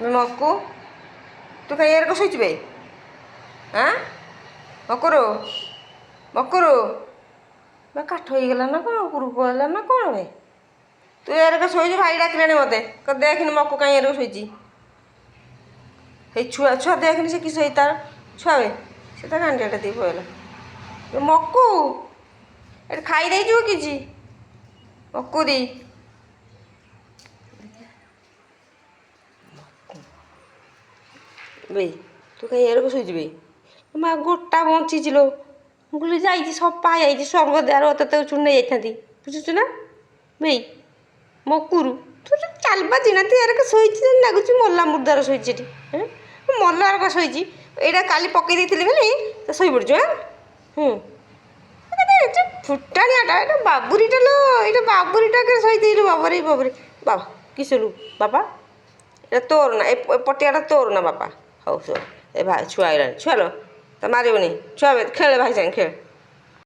ମକୁ ତୁ କାହିଁ ଏରକ ଶୋଇଛୁ ବେ? ଆଁ ମକୁରୁ ମକୁରୁ ବା କାଠ ହେଇଗଲା ନା କ'ଣ ଉପରକୁ ପଳେଇଲା ନା କ'ଣ ବେ? ତୁ ଏରକ ଶୋଇଛୁ ଭାଇ ଡାକିଲାଣି ମୋତେ ଦେଖିନି ମକୁ କାହିଁ ଏରକ ଶୋଇଛି। ହେଇ ଛୁଆ ଛୁଆ ଦେଖିନି ସେ କି ଶୋଇ ତାର ଛୁଆ ବେ ସେ ତା ଗାଣ୍ଡିଆଟା ଦେଇ ପଳେଇଲା। ମକୁ ଏଠି ଖାଇଦେଇଛୁ କିଛି ମକୁରି ବେ ତୁ କାହିଁ ଏରକ ଶୋଇଛୁ ବେ? ମା ଗୋଟା ବଞ୍ଚିଛି ଲୋ। ମୁଁ କହିଲି ଯାଇଛି ସଫା ହେଇଯାଇଛି ସ୍ୱର୍ଗ ଦ୍ୱାର ତତେ ଚୁଣି ନେଇ ଯାଇଥାନ୍ତି ବୁଝୁଛୁ ନା ଭାଇ ମକୁରୁ ତୁ ଚାଲବାଜି ନା ତୁ ଏରକ ଶୋଇଛି ଲାଗୁଛି ମଲା ମୁର୍ଦାର ଶୋଇଛି ଏଠି ମଲା ଏରକ ଶୋଇଛି। ଏଇଟା କାଲି ପକେଇ ଦେଇଥିଲି ବୋଲି ତ ଶୋଇପଡ଼ୁଛୁ ଫୁଟାଣିଆଟା ଏଇଟା ବାବୁରିଟା ଲୋ ଏଇଟା ବାବୁରିଟା ଶୋଇଥିଲୁ ବାବାରେ ବାବାରେ ବାବା କିଶଲୁ ବାପା ଏଇଟା ତୋର ନା ଏ ପଟିଆଟା ତୋର ନା ବାପା। ହଉ ଶୋ ଏ ଭାଇ ଛୁଆ ଆଇଲାଣି ଛୁଆ ଲୋ ତ ମାରିବୁନି ଛୁଆ ଖେଳେ ଭାଇ ସାଙ୍ଗେ ଖେଳେ।